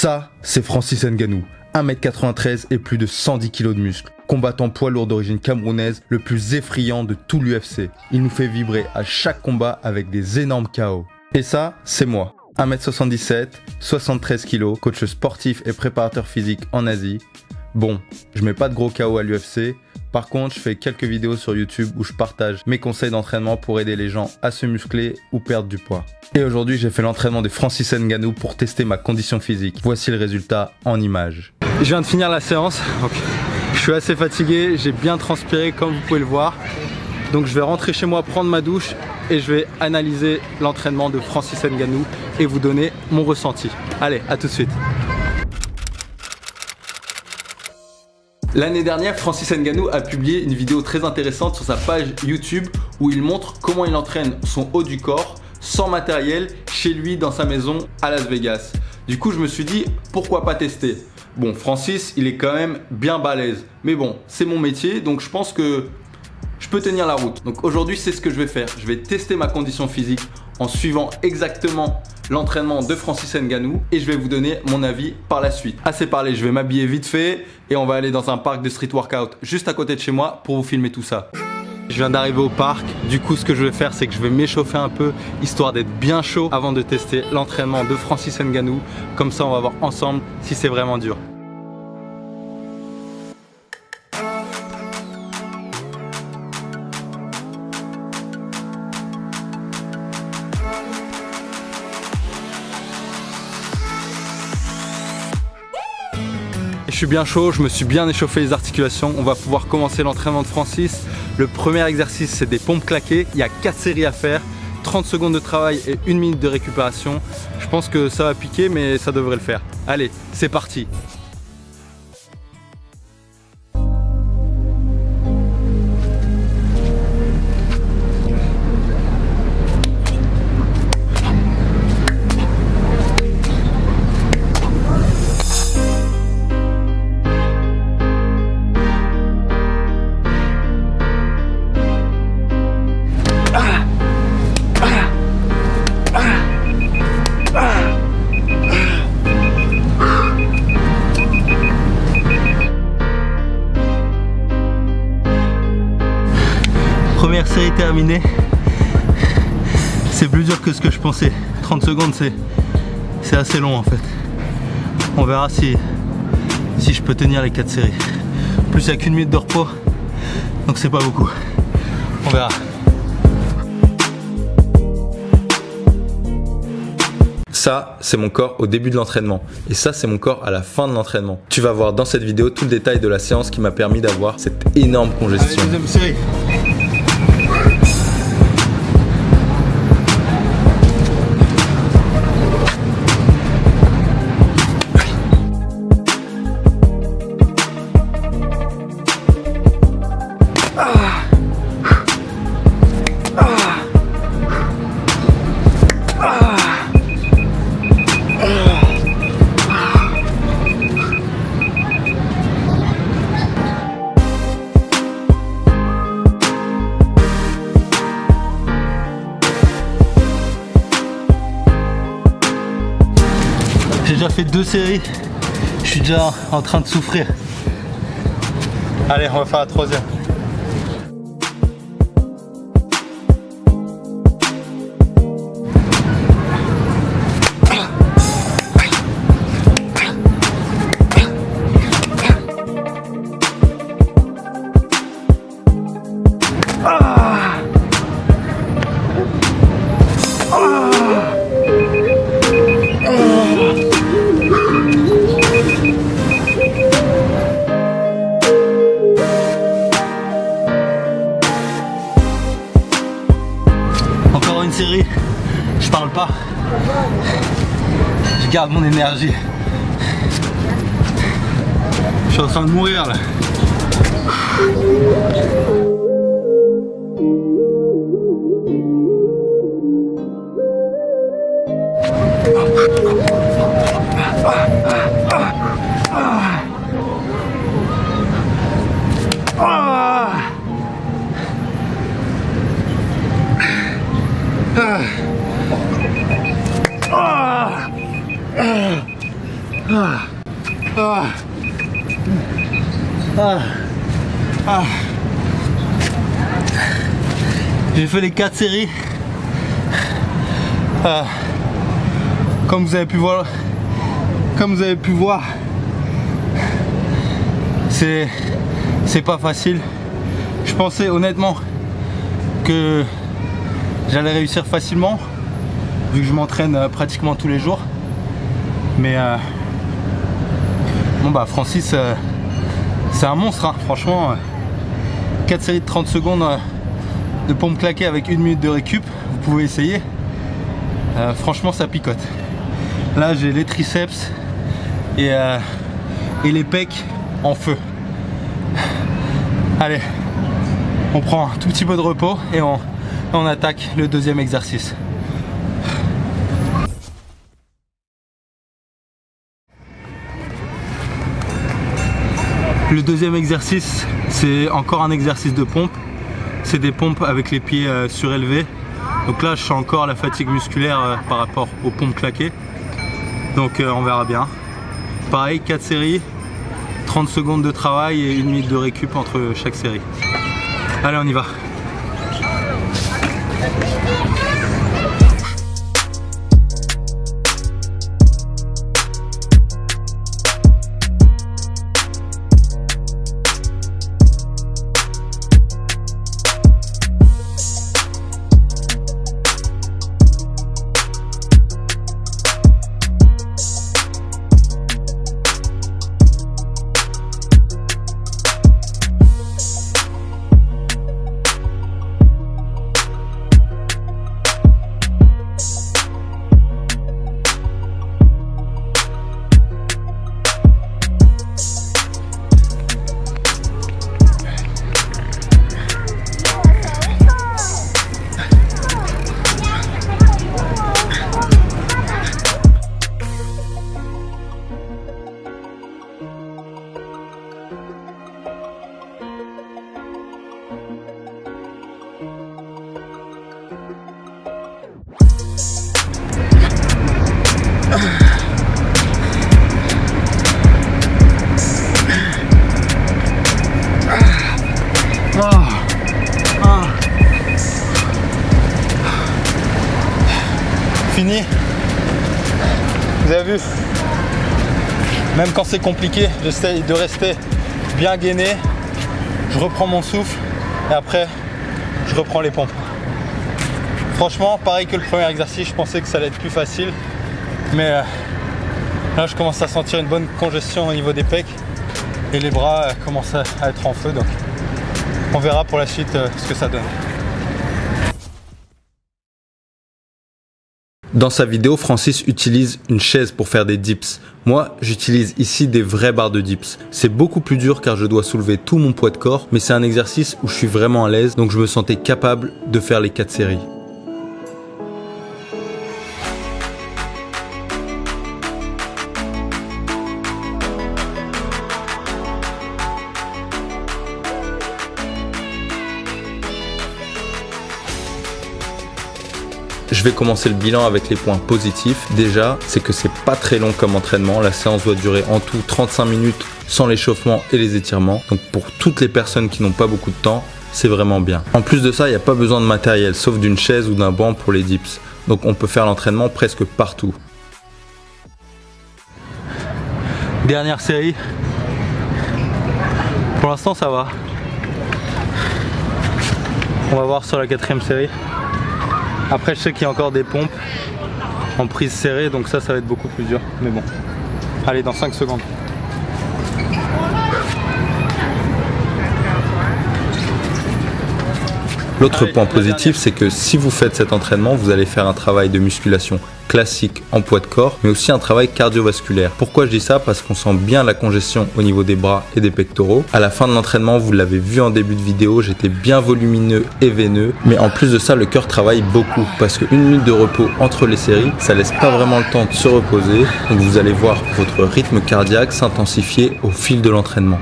Ça, c'est Francis Ngannou, 1m93 et plus de 110 kg de muscles. Combattant poids lourd d'origine camerounaise, le plus effrayant de tout l'UFC. Il nous fait vibrer à chaque combat avec des énormes KO. Et ça, c'est moi. 1m77, 73 kg, coach sportif et préparateur physique en Asie. Bon, je mets pas de gros KO à l'UFC. Par contre, je fais quelques vidéos sur YouTube où je partage mes conseils d'entraînement pour aider les gens à se muscler ou perdre du poids. Et aujourd'hui, j'ai fait l'entraînement de Francis Ngannou pour tester ma condition physique. Voici le résultat en images. Je viens de finir la séance, donc je suis assez fatigué, j'ai bien transpiré comme vous pouvez le voir. Donc je vais rentrer chez moi, prendre ma douche et je vais analyser l'entraînement de Francis Ngannou et vous donner mon ressenti. Allez, à tout de suite. L'année dernière, Francis Ngannou a publié une vidéo très intéressante sur sa page YouTube où il montre comment il entraîne son haut du corps sans matériel chez lui dans sa maison à Las Vegas. Du coup, je me suis dit pourquoi pas tester. Bon, Francis, il est quand même bien balèze, mais bon, c'est mon métier, donc je pense que je peux tenir la route. Donc aujourd'hui, c'est ce que je vais faire. Je vais tester ma condition physique en suivant exactement l'entraînement de Francis Ngannou et je vais vous donner mon avis par la suite. Assez parlé, je vais m'habiller vite fait et on va aller dans un parc de street workout juste à côté de chez moi pour vous filmer tout ça. Je viens d'arriver au parc, du coup ce que je vais faire c'est que je vais m'échauffer un peu histoire d'être bien chaud avant de tester l'entraînement de Francis Ngannou. Comme ça on va voir ensemble si c'est vraiment dur. Je suis bien chaud, je me suis bien échauffé les articulations. On va pouvoir commencer l'entraînement de Francis. Le premier exercice, c'est des pompes claquées. Il y a 4 séries à faire, 30 secondes de travail et 1 minute de récupération. Je pense que ça va piquer, mais ça devrait le faire. Allez, c'est parti. Première série terminée. C'est plus dur que ce que je pensais. 30 secondes c'est assez long en fait. On verra si je peux tenir les 4 séries. En plus il n'y a qu'une minute de repos, donc c'est pas beaucoup. On verra. Ça, c'est mon corps au début de l'entraînement. Et ça, c'est mon corps à la fin de l'entraînement. Tu vas voir dans cette vidéo tout le détail de la séance qui m'a permis d'avoir cette énorme congestion. Allez, deuxième série. J'ai déjà fait 2 séries, je suis déjà en train de souffrir. Allez, on va faire la troisième. Une série, je parle pas, je garde mon énergie, je suis en train de mourir là. Ah. Ah. Ah. Ah. J'ai fait les 4 séries. Ah. Comme vous avez pu voir, c'est pas facile. Je pensais honnêtement que j'allais réussir facilement vu que je m'entraîne pratiquement tous les jours. Mais bon bah Francis c'est un monstre hein. Franchement 4 séries de 30 secondes de pompe claquée avec 1 minute de récup, vous pouvez essayer. Franchement ça picote. Là j'ai les triceps et les pecs en feu. Allez, on prend un tout petit peu de repos et on attaque le deuxième exercice. Le deuxième exercice, c'est encore un exercice de pompe. C'est des pompes avec les pieds surélevés. Donc là, je sens encore la fatigue musculaire par rapport aux pompes claquées. Donc on verra bien. Pareil, 4 séries, 30 secondes de travail et 1 minute de récup entre chaque série. Allez, on y va. Fini. Vous avez vu, même quand c'est compliqué, j'essaye de rester bien gainé. Je reprends mon souffle et après je reprends les pompes. Franchement, pareil que le premier exercice, je pensais que ça allait être plus facile, mais là je commence à sentir une bonne congestion au niveau des pecs et les bras commencent à être en feu, donc on verra pour la suite ce que ça donne. Dans sa vidéo, Francis utilise une chaise pour faire des dips. Moi, j'utilise ici des vraies barres de dips. C'est beaucoup plus dur car je dois soulever tout mon poids de corps, mais c'est un exercice où je suis vraiment à l'aise, donc je me sentais capable de faire les 4 séries. Je vais commencer le bilan avec les points positifs. Déjà, c'est que c'est pas très long comme entraînement. La séance doit durer en tout 35 minutes sans l'échauffement et les étirements. Donc pour toutes les personnes qui n'ont pas beaucoup de temps, c'est vraiment bien. En plus de ça, il n'y a pas besoin de matériel, sauf d'une chaise ou d'un banc pour les dips. Donc on peut faire l'entraînement presque partout. Dernière série. Pour l'instant, ça va. On va voir sur la 4e série. Après je sais qu'il y a encore des pompes en prise serrée, donc ça va être beaucoup plus dur, mais bon. Allez, dans 5 secondes. L'autre point positif, c'est que si vous faites cet entraînement, vous allez faire un travail de musculation classique en poids de corps, mais aussi un travail cardiovasculaire. Pourquoi je dis ça? Parce qu'on sent bien la congestion au niveau des bras et des pectoraux. À la fin de l'entraînement, vous l'avez vu en début de vidéo, j'étais bien volumineux et veineux. Mais en plus de ça, le cœur travaille beaucoup parce qu'une minute de repos entre les séries, ça laisse pas vraiment le temps de se reposer. Donc vous allez voir votre rythme cardiaque s'intensifier au fil de l'entraînement.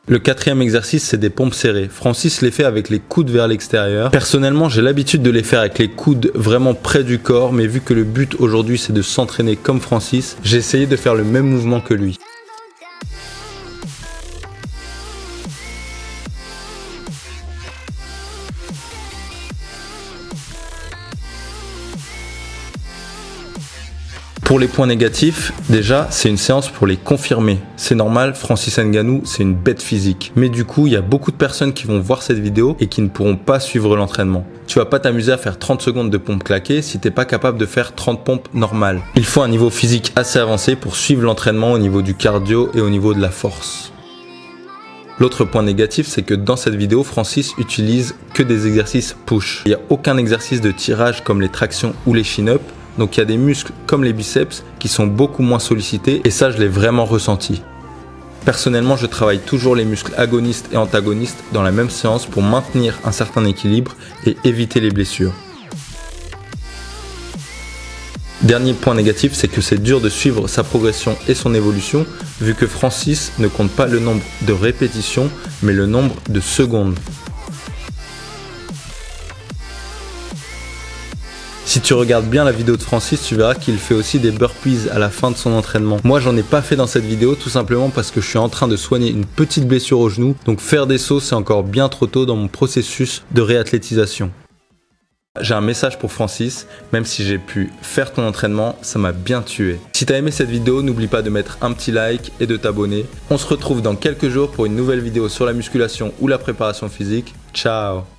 Le quatrième exercice, c'est des pompes serrées. Francis les fait avec les coudes vers l'extérieur. Personnellement, j'ai l'habitude de les faire avec les coudes vraiment près du corps, mais vu que le but aujourd'hui c'est de s'entraîner comme Francis, j'ai essayé de faire le même mouvement que lui. Pour les points négatifs, déjà, c'est une séance pour les confirmer. C'est normal, Francis Ngannou, c'est une bête physique. Mais du coup, il y a beaucoup de personnes qui vont voir cette vidéo et qui ne pourront pas suivre l'entraînement. Tu vas pas t'amuser à faire 30 secondes de pompe claquée si t'es pas capable de faire 30 pompes normales. Il faut un niveau physique assez avancé pour suivre l'entraînement au niveau du cardio et au niveau de la force. L'autre point négatif, c'est que dans cette vidéo, Francis utilise que des exercices push. Il n'y a aucun exercice de tirage comme les tractions ou les chin-ups. Donc il y a des muscles comme les biceps qui sont beaucoup moins sollicités et ça je l'ai vraiment ressenti. Personnellement je travaille toujours les muscles agonistes et antagonistes dans la même séance pour maintenir un certain équilibre et éviter les blessures. Dernier point négatif, c'est que c'est dur de suivre sa progression et son évolution vu que Francis ne compte pas le nombre de répétitions mais le nombre de secondes. Si tu regardes bien la vidéo de Francis, tu verras qu'il fait aussi des burpees à la fin de son entraînement. Moi, j'en ai pas fait dans cette vidéo tout simplement parce que je suis en train de soigner une petite blessure au genou. Donc faire des sauts, c'est encore bien trop tôt dans mon processus de réathlétisation. J'ai un message pour Francis, même si j'ai pu faire ton entraînement, ça m'a bien tué. Si tu as aimé cette vidéo, n'oublie pas de mettre un petit like et de t'abonner. On se retrouve dans quelques jours pour une nouvelle vidéo sur la musculation ou la préparation physique. Ciao!